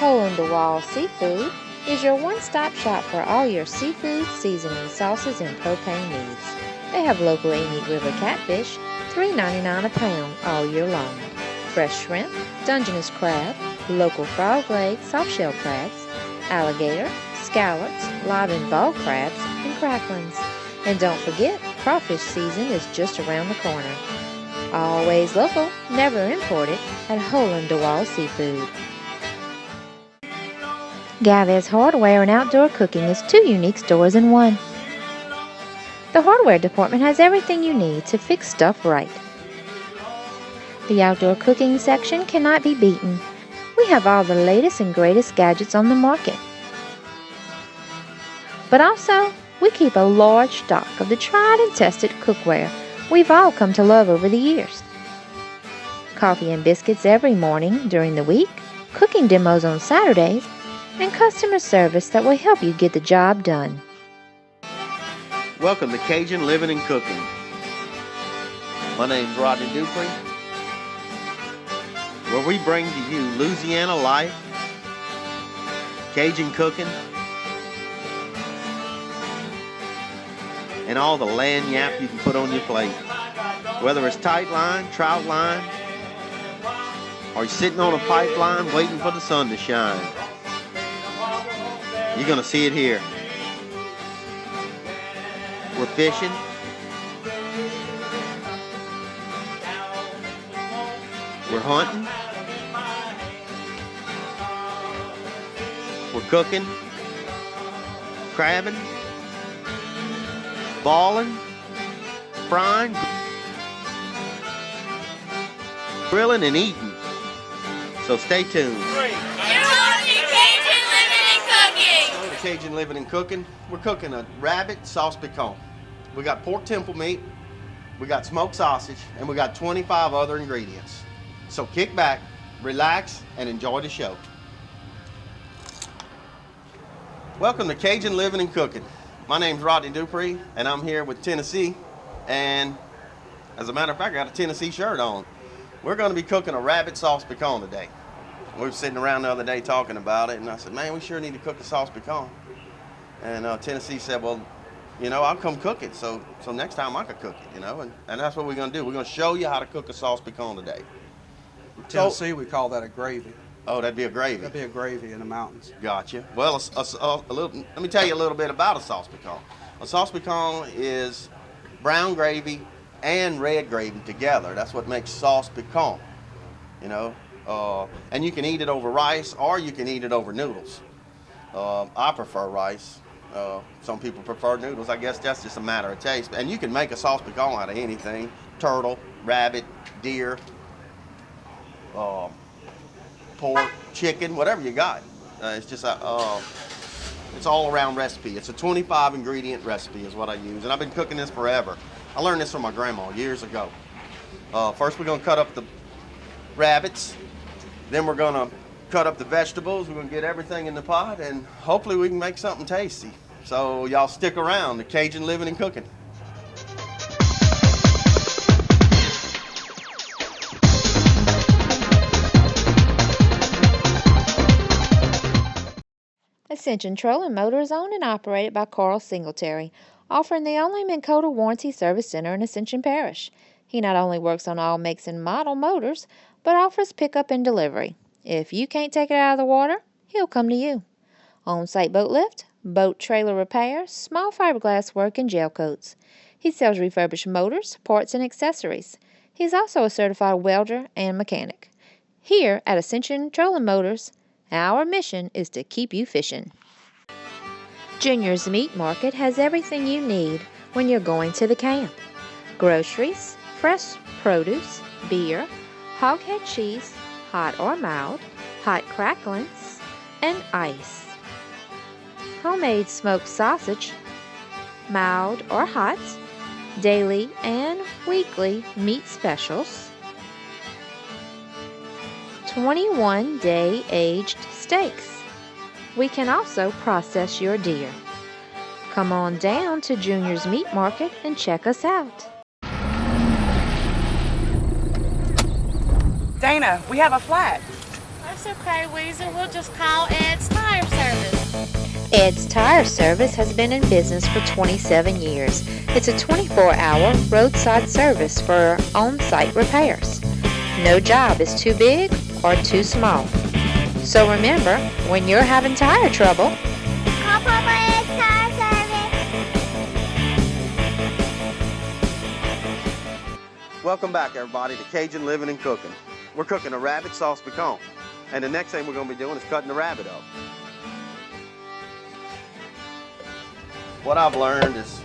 Hole in the Wall Seafood is your one-stop shop for all your seafood, seasoning, sauces, and propane needs. They have local Amite River catfish, $3.99 a pound all year long. Fresh shrimp, Dungeness crab, local frog legs, soft-shell crabs, alligator, scallops, live and ball crabs, and cracklings. And don't forget, crawfish season is just around the corner. Always local, never imported, at Hole in the Wall Seafood. Gaviz Hardware and Outdoor Cooking is two unique stores in one. The hardware department has everything you need to fix stuff right. The outdoor cooking section cannot be beaten. We have all the latest and greatest gadgets on the market. But also, we keep a large stock of the tried and tested cookware we've all come to love over the years. Coffee and biscuits every morning during the week, cooking demos on Saturdays, and customer service that will help you get the job done. Welcome to Cajun Living and Cooking. My name's Rodney Dupree, where we bring to you Louisiana life, Cajun cooking, and all the land yap you can put on your plate. Whether it's tight line, trout line, or you're sitting on a pipeline waiting for the sun to shine, you're going to see it here. We're fishing. We're hunting. We're cooking. Crabbing. Balling. Frying. Grilling and eating. So stay tuned. Cajun Living and Cooking. We're cooking a rabbit sauce piquant. We got pork temple meat, we got smoked sausage, and we got 25 other ingredients. So kick back, relax, and enjoy the show. Welcome to Cajun Living and Cooking. My name's Rodney Dupree, and I'm here with Tennessee. And as a matter of fact, I got a Tennessee shirt on. We're going to be cooking a rabbit sauce piquant today. We were sitting around the other day talking about it, and I said, man, we sure need to cook a sauce piquant. And Tennessee said, well, you know, I'll come cook it, so next time I could cook it, you know, and that's what we're going to do. We're going to show you how to cook a sauce piquant today. In Tennessee, we call that a gravy. Oh, that'd be a gravy. That'd be a gravy in the mountains. Gotcha. Well, let me tell you a little bit about a sauce piquant. A sauce piquant is brown gravy and red gravy together. That's what makes sauce piquant, you know. And you can eat it over rice or you can eat it over noodles. I prefer rice. Some people prefer noodles. I guess that's just a matter of taste. And you can make a sauce piquant out of anything. Turtle, rabbit, deer, pork, chicken, whatever you got. It's just it's all around recipe. It's a 25 ingredient recipe is what I use. And I've been cooking this forever. I learned this from my grandma years ago. First we're going to cut up the rabbits. Then we're going to cut up the vegetables. We're going to get everything in the pot, and hopefully we can make something tasty. So y'all stick around to Cajun Living and Cooking. Ascension Trolling Motor is owned and operated by Carl Singletary, offering the only Minn Kota warranty service center in Ascension Parish. He not only works on all makes and model motors, but offers pickup and delivery. If you can't take it out of the water, he'll come to you. On-site boat lift, boat trailer repair, small fiberglass work, and gel coats. He sells refurbished motors, parts, and accessories. He's also a certified welder and mechanic. Here at Ascension Trolling Motors, our mission is to keep you fishing. Junior's Meat Market has everything you need when you're going to the camp. Groceries, fresh produce, beer, hoghead cheese, hot or mild, hot cracklings, and ice. Homemade smoked sausage, mild or hot, daily and weekly meat specials, 21-day aged steaks. We can also process your deer. Come on down to Junior's Meat Market and check us out. Dana, we have a flat. That's okay, Weezer. We'll just call Ed's Tire Service. Ed's Tire Service has been in business for 27 years. It's a 24-hour roadside service for on-site repairs. No job is too big or too small. So remember, when you're having tire trouble, call Papa Ed's Tire Service. Welcome back, everybody, to Cajun Living and Cooking. We're cooking a rabbit sauce pecan. And the next thing we're going to be doing is cutting the rabbit up. What I've learned is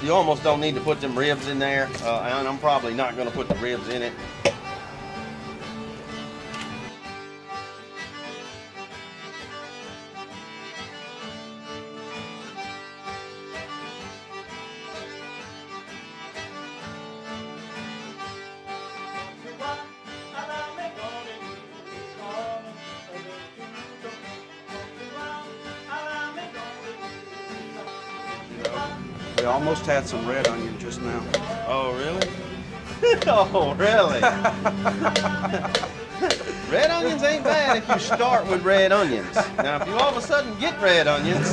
you almost don't need to put them ribs in there, and I'm probably not going to put the ribs in it. We almost had some red onion just now. Oh, really? Oh, really? Red onions ain't bad if you start with red onions. Now, if you all of a sudden get red onions,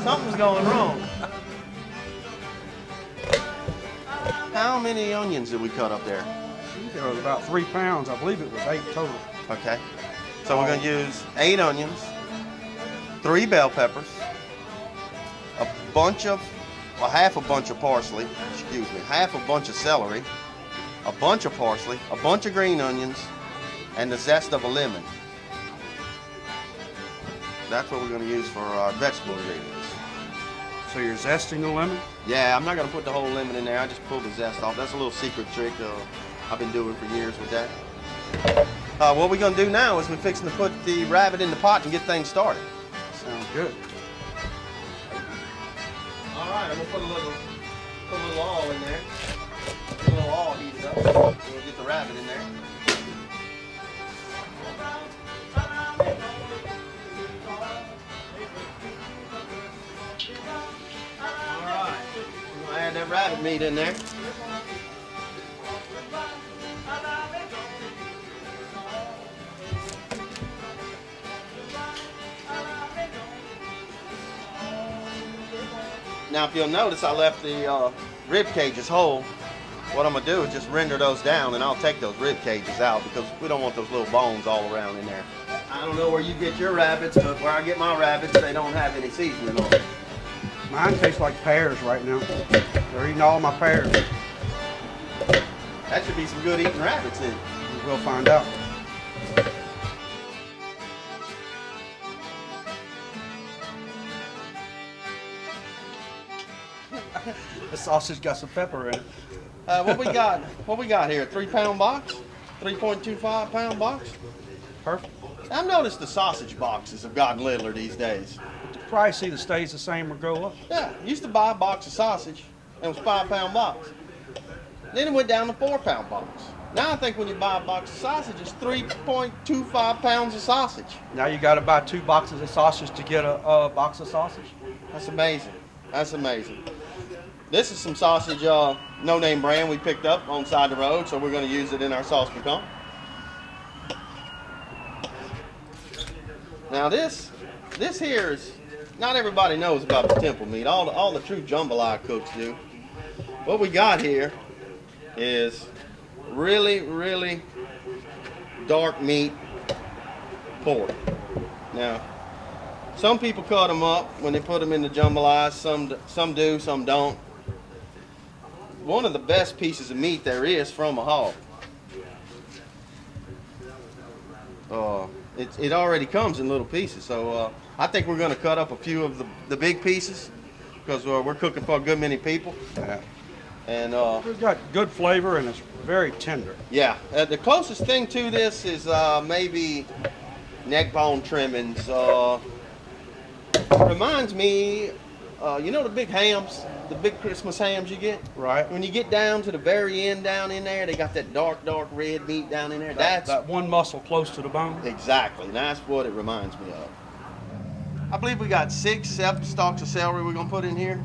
something's going wrong. How many onions did we cut up there? There was about 3 pounds. I believe it was 8 total. Okay. So we're going to use 8 onions, 3 bell peppers, a bunch of, well, half a bunch of parsley, excuse me, half a bunch of celery, a bunch of parsley, a bunch of green onions, and the zest of a lemon. That's what we're going to use for our vegetable ingredients. So you're zesting the lemon? Yeah, I'm not going to put the whole lemon in there. I just pull the zest off. That's a little secret trick I've been doing for years with that. What we're going to do now is we're fixing to put the rabbit in the pot and get things started. Sounds good. All right, I'm going to put a little oil in there. Get a little oil heated up. We'll get the rabbit in there. All right, we're going to add that rabbit meat in there. Now, if you'll notice, I left the rib cages whole. What I'm going to do is just render those down, and I'll take those rib cages out because we don't want those little bones all around in there. I don't know where you get your rabbits, but where I get my rabbits, they don't have any seasoning on them. Mine tastes like pears right now. They're eating all my pears. That should be some good eating rabbits then. We'll find out. The sausage got some pepper in it. What we got? What we got here? A 3-pound box? 3.25 pound box? Perfect. I've noticed the sausage boxes have gotten littler these days. The price either stays the same or go up. Yeah, used to buy a box of sausage, and it was 5-pound box. Then it went down to 4-pound box. Now I think when you buy a box of sausage, it's 3.25 pounds of sausage. Now you got to buy 2 boxes of sausage to get a box of sausage. That's amazing. That's amazing. This is some sausage, no-name brand we picked up on the side of the road, so we're going to use it in our sauce pecan. Now this here is, not everybody knows about the temple meat. All the true jambalaya cooks do. What we got here is really, really dark meat pork. Now, some people cut them up when they put them in the jambalaya. Some do, some don't. One of the best pieces of meat there is from a hog. It already comes in little pieces, so I think we're going to cut up a few of the big pieces because we're cooking for a good many people. Yeah. And It's got good flavor and it's very tender. yeah, the closest thing to this is maybe neck bone trimmings. Reminds me, you know the big hams, the big Christmas hams you get? Right. When you get down to the very end down in there, they got that dark red meat down in there. That's That one muscle close to the bone. exactly. That's what it reminds me of. I believe we got 6 stalks of celery we're gonna put in here.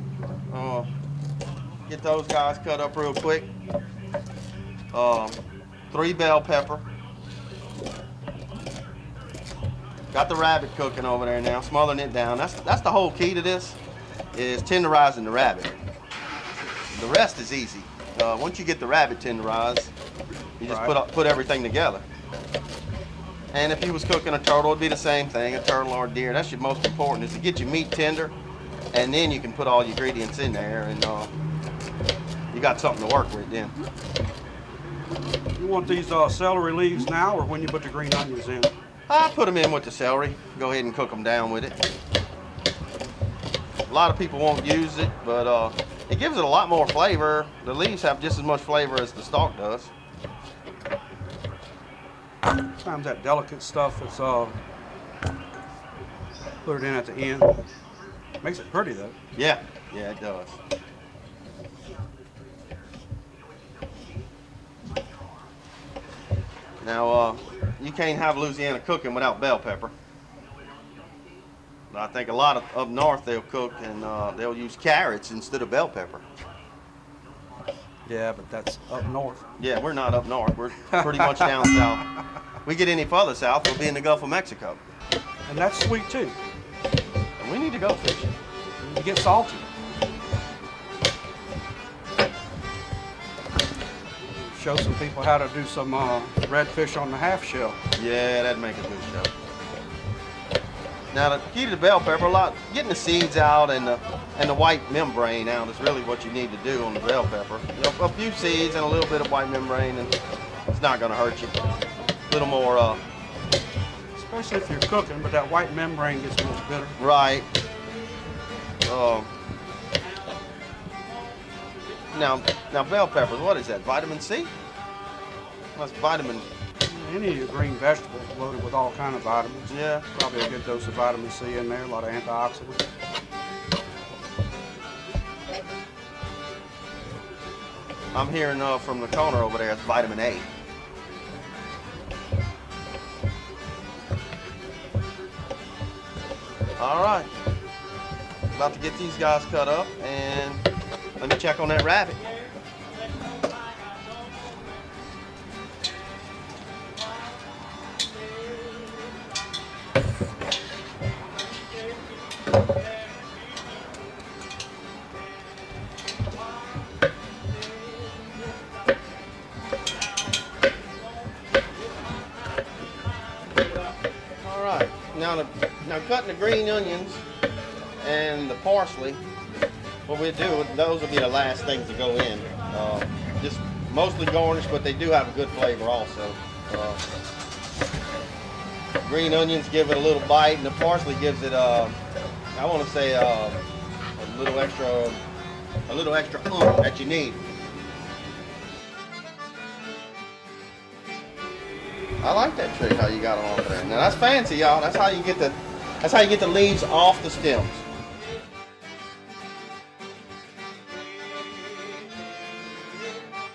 Get those guys cut up real quick. 3 bell pepper. Got the rabbit cooking over there now, smothering it down. That's the whole key to this, is tenderizing the rabbit. The rest is easy. Once you get the rabbit tenderized, you just put everything together. And if you was cooking a turtle, it'd be the same thing, a turtle or a deer. That's your most important, is to get your meat tender, and then you can put all your ingredients in there, and you got something to work with then. You want these celery leaves now, or when you put the green onions in? I put them in with the celery. Go ahead and cook them down with it. A lot of people won't use it, but it gives it a lot more flavor. The leaves have just as much flavor as the stalk does. Sometimes that delicate stuff is put it in at the end. Makes it pretty though. Yeah, it does. Now, you can't have Louisiana cooking without bell pepper. I think a lot of up north they'll cook and they'll use carrots instead of bell pepper. Yeah, but that's up north. Yeah, we're not up north. We're pretty much down south. We get any further south, we'll be in the Gulf of Mexico. And that's sweet too. And we need to go fishing. You get salty. Show some people how to do some redfish on the half shell. Yeah, that'd make a good show. Now the key to the bell pepper, getting the seeds out and the white membrane out is really what you need to do on the bell pepper. You know, a few seeds and a little bit of white membrane, and it's not going to hurt you. A little more. Especially if you're cooking, but that white membrane gets much bitter. Right. Now bell peppers, what is that? Vitamin C? That's vitamin. Any of your green vegetables loaded with all kind of vitamins. Yeah. Probably a good dose of vitamin C in there, a lot of antioxidants. I'm hearing from the corner over there, it's vitamin A. All right. About to get these guys cut up, and let me check on that rabbit. All right. Now cutting the green onions and the parsley, what we do, those will be the last things to go in. Just mostly garnish, but they do have a good flavor also. Green onions give it a little bite, and the parsley gives it, I want to say, a little extra that you need. I like that trick how you got them over there. Now that's fancy, y'all. That's how you get the leaves off the stems.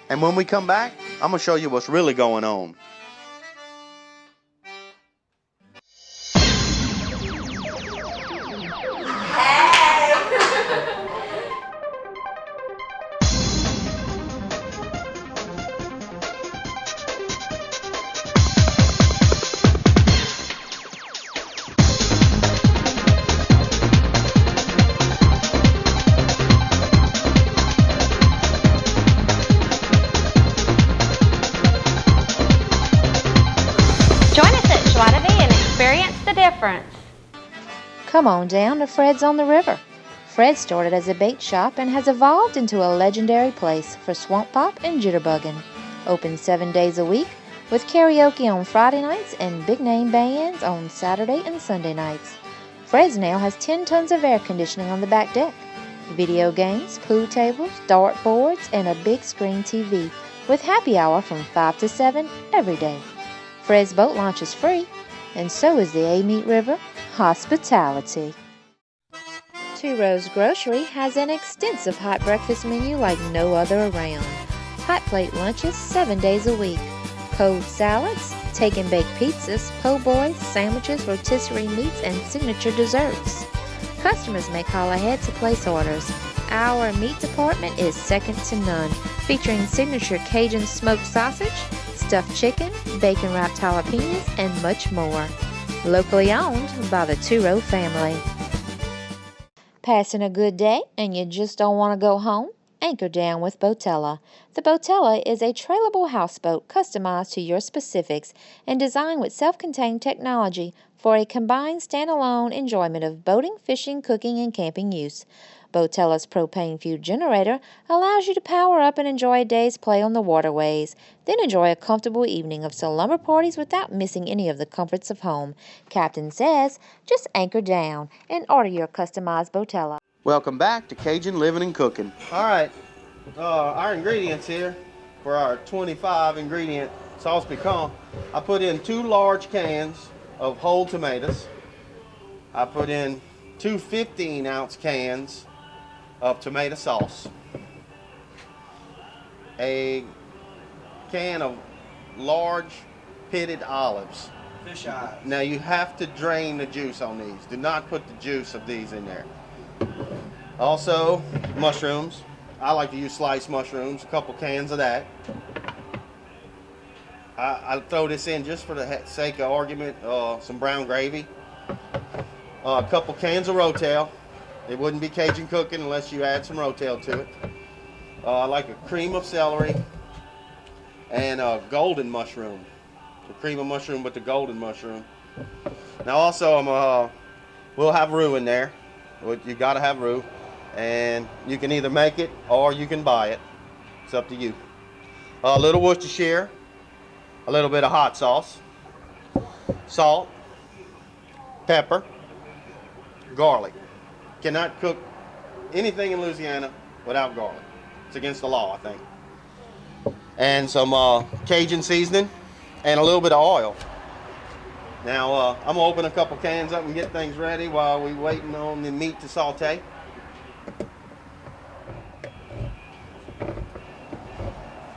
And when we come back, I'm gonna show you what's really going on. Experience the difference. Come on down to Fred's on the River. Fred started as a bait shop and has evolved into a legendary place for swamp pop and jitterbugging. Open 7 days a week with karaoke on Friday nights and big name bands on Saturday and Sunday nights. Fred's now has 10 tons of air conditioning on the back deck, video games, pool tables, dart boards, and a big screen TV with happy hour from 5 to 7 every day. Fred's boat launch is free, and so is the Amite River hospitality. Two Rose Grocery has an extensive hot breakfast menu like no other around. Hot plate lunches 7 days a week. Cold salads, take and bake pizzas, po' boys, sandwiches, rotisserie meats, and signature desserts. Customers may call ahead to place orders. Our meat department is second to none, featuring signature Cajun smoked sausage, stuffed chicken, bacon-wrapped jalapenos, and much more. Locally owned by the Two-Row family. Passing a good day and you just don't want to go home? Anchor down with Botella. The Botella is a trailable houseboat customized to your specifics and designed with self-contained technology for a combined standalone enjoyment of boating, fishing, cooking, and camping use. Botella's propane fuel generator allows you to power up and enjoy a day's play on the waterways, then enjoy a comfortable evening of slumber parties without missing any of the comforts of home. Captain says, just anchor down and order your customized Botella. Welcome back to Cajun Living and Cooking. All right, our ingredients here for our 25 ingredient sauce piquant. I put in 2 large cans of whole tomatoes. I put in 2 15-ounce cans of tomato sauce, a can of large pitted olives. Fish eyes. Now you have to drain the juice on these. Do not put the juice of these in there. Also, mushrooms. I like to use sliced mushrooms, a couple cans of that. I throw this in just for the sake of argument, some brown gravy. A couple cans of rotel. It wouldn't be Cajun cooking unless you add some rotel to it. I like a cream of celery and a golden mushroom. The cream of mushroom with the golden mushroom. Now also, we'll have roux in there. You gotta have roux, and you can either make it or you can buy it. It's up to you. A little Worcestershire, a little bit of hot sauce, salt, pepper, garlic. Cannot cook anything in Louisiana without garlic. It's against the law, I think. And some Cajun seasoning and a little bit of oil. Now I'm gonna open a couple cans up and get things ready while we're waiting on the meat to saute.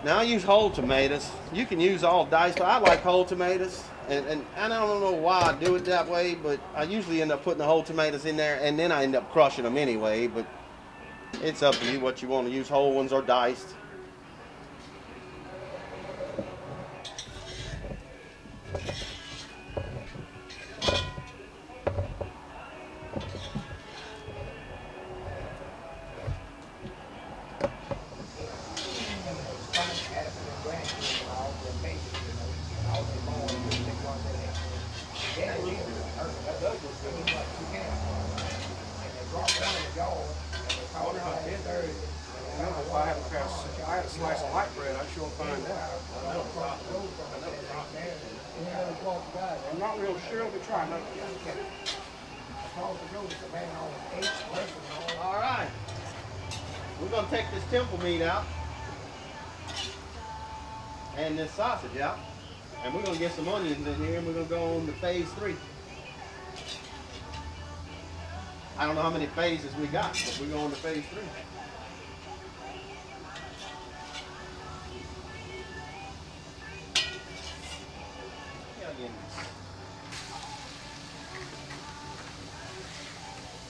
Now I use whole tomatoes. You can use all diced, but I like whole tomatoes. And I don't know why I do it that way, but I usually end up putting the whole tomatoes in there, and then I end up crushing them anyway. But it's up to you what you want to use, whole ones or diced. If I had a slice of light bread, I'd sure find that. I'm not real sure to try nothing. All right. We're going to take this temple meat out and this sausage out, and we're going to get some onions in here, and we're going to go on to phase 3. I don't know how many phases we got, but we're going to phase 3.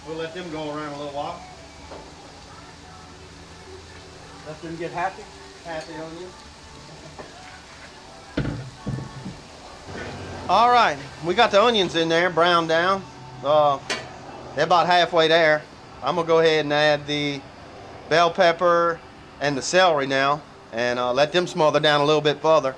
We'll let them go around a little while. Let them get happy. Happy onions. All right, we got the onions in there, browned down. They're about halfway there. I'm gonna go ahead and add the bell pepper and the celery now, and let them smother down a little bit further.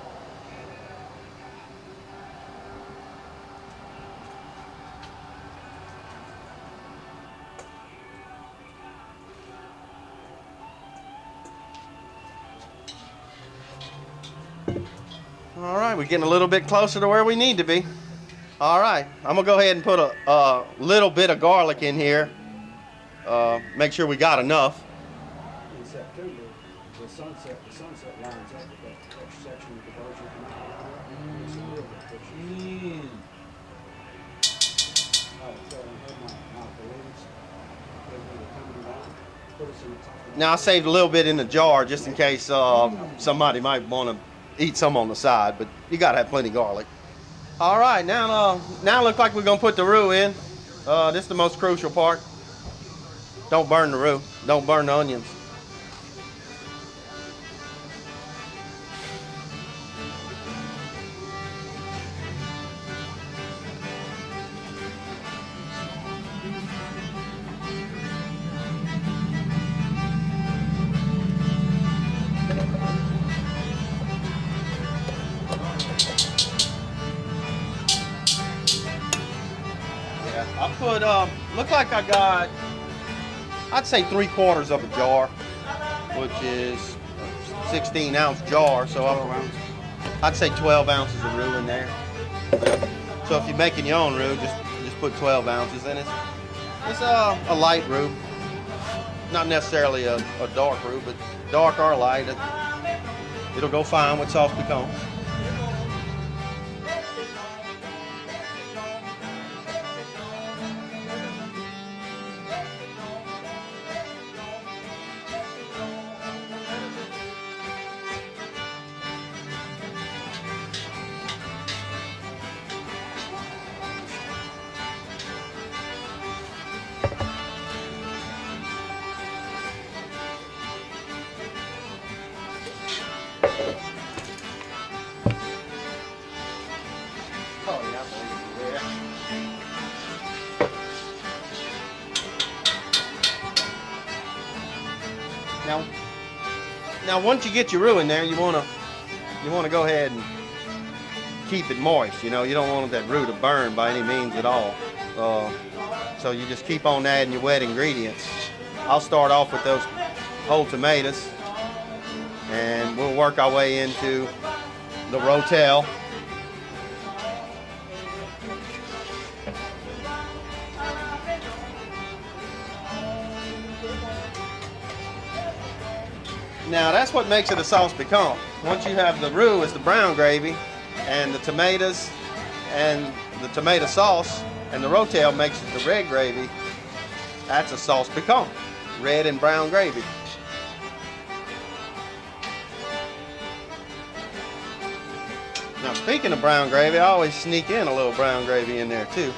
All right, we're getting a little bit closer to where we need to be. All right, I'm gonna go ahead and put a little bit of garlic in here. Make sure we got enough. In September, the sunset lines up with that section of the Virgin Canal. It's a real good picture. My balloons, they were coming down, put us in the top. Now I saved a little bit in the jar just in case somebody might want to eat some on the side, but you gotta have plenty of garlic. All right, now it looks like we're gonna put the roux in. This is the most crucial part. Don't burn the roux. Don't burn the onions. Yeah, I put look like I got, I'd say 3/4 of a jar, which is a 16-ounce jar. So 12 ounces. I'd say 12 ounces of roux in there. So if you're making your own roux, just put 12 ounces in it. It's a light roux, not necessarily a dark roux, but dark or light, it'll go fine with sauce piquant. Now, once you get your roux in there, you wanna go ahead and keep it moist. You know, you don't want that roux to burn by any means at all. So you just keep on adding your wet ingredients. I'll start off with those whole tomatoes, and we'll work our way into the rotel. Now that's what makes it a sauce piquant. Once you have the roux as the brown gravy, and the tomatoes and the tomato sauce, and the rotel makes it the red gravy, that's a sauce piquant, red and brown gravy. Now speaking of brown gravy, I always sneak in a little brown gravy in there too.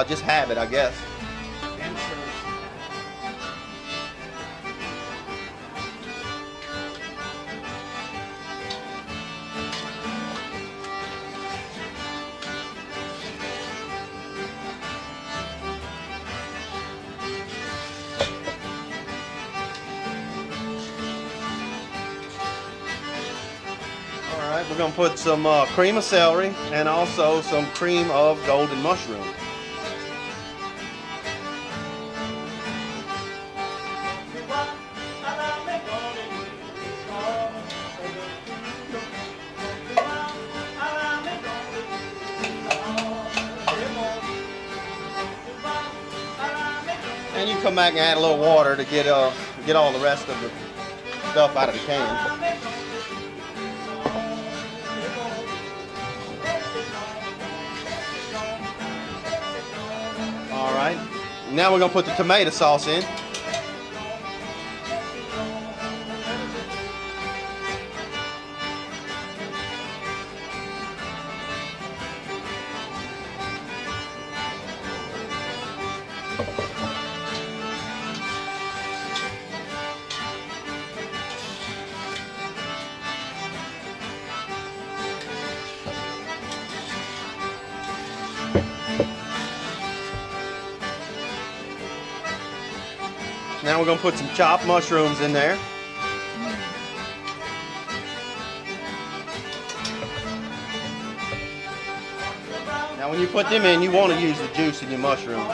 Just habit, I guess. We're going to put some cream of celery and also some cream of golden mushroom. And you come back and add a little water to get all the rest of the stuff out of the can. Alright, now we're going to put the tomato sauce in. Now we're going to put some chopped mushrooms in there. Now when you put them in, you want to use the juice in your mushrooms.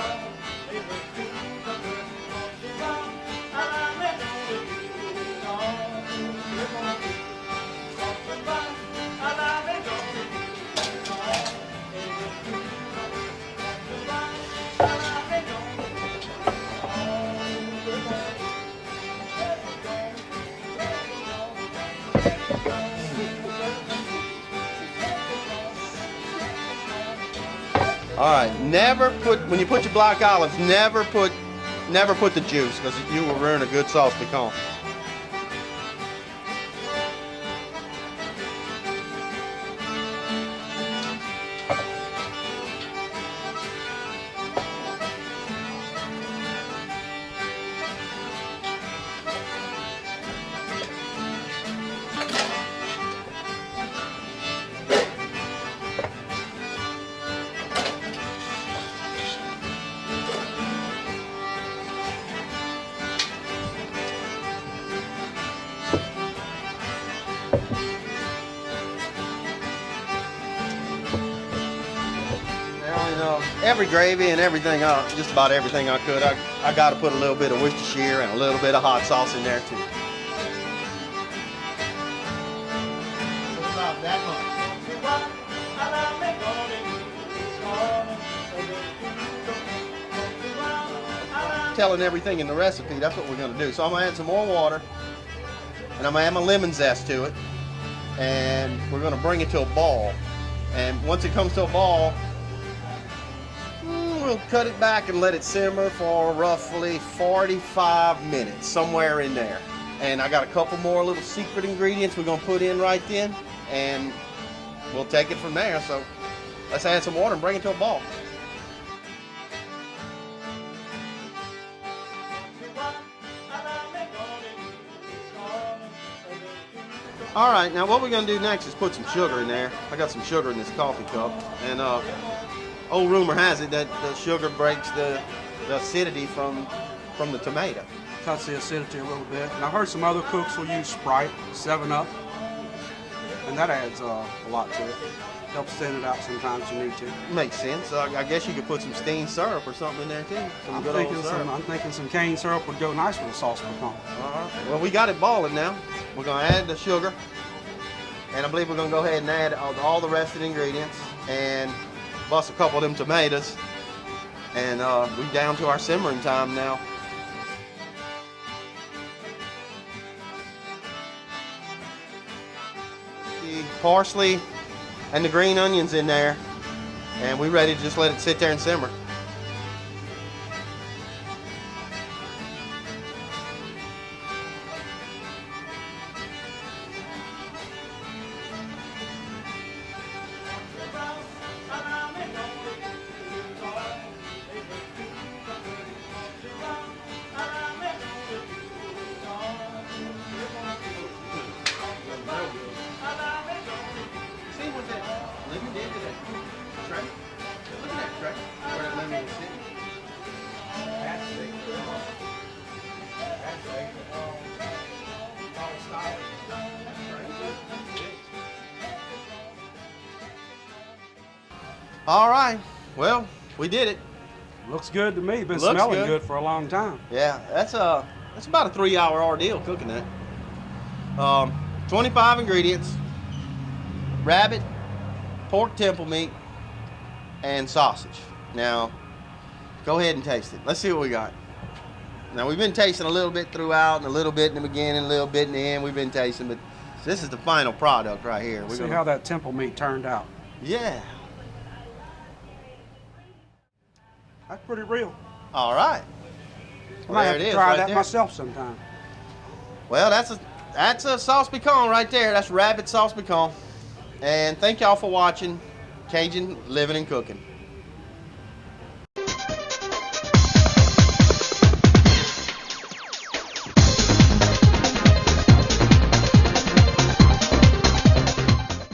All right, when you put your black olives, never put the juice, because you will ruin a good sauce piquant. every gravy and everything, just about everything I could. I got to put a little bit of Worcestershire and a little bit of hot sauce in there too. About that much. Telling everything in the recipe, that's what we're going to do. So I'm going to add some more water, and I'm going to add my lemon zest to it, and we're going to bring it to a ball. And once it comes to a ball, we'll cut it back and let it simmer for roughly 45 minutes, somewhere in there. And I got a couple more little secret ingredients we're going to put in right then, and we'll take it from there. So let's add some water and bring it to a ball. All right, now what we're gonna do next is put some sugar in there. I got some sugar in this coffee cup, and old rumor has it that the sugar breaks the acidity from the tomato. Cuts the acidity a little bit. And I heard some other cooks will use Sprite, 7-Up, and that adds a lot to it. Helps thin it out sometimes you need to. Makes sense. I guess you could put some steamed syrup or something in there too. I'm thinking some cane syrup would go nice with a sauce pecan. All right. Well, we got it balling now. We're gonna add the sugar, and I believe we're gonna go ahead and add all the rest of the ingredients and bust a couple of them tomatoes. And we're down to our simmering time now. The parsley and the green onions in there, and we're ready to just let it sit there and simmer. See what that lemon did to that tray? Look at that tray where that lemon was sitting. All right, well, we did it. Looks good to me. Been Looks smelling good for a long time. Yeah, that's about a 3-hour ordeal cooking that. 25 ingredients: rabbit, pork temple meat, and sausage. Now, go ahead and taste it. Let's see what we got. Now, we've been tasting a little bit throughout, and a little bit in the beginning, a little bit in the end. We've been tasting, but this is the final product right here. See how that temple meat turned out. Yeah. That's pretty real. All right. I might have there it to is try right that there. myself sometime. Well, that's a sauce pecan right there. That's rabbit sauce pecan. And thank y'all for watching Cajun Living and Cooking.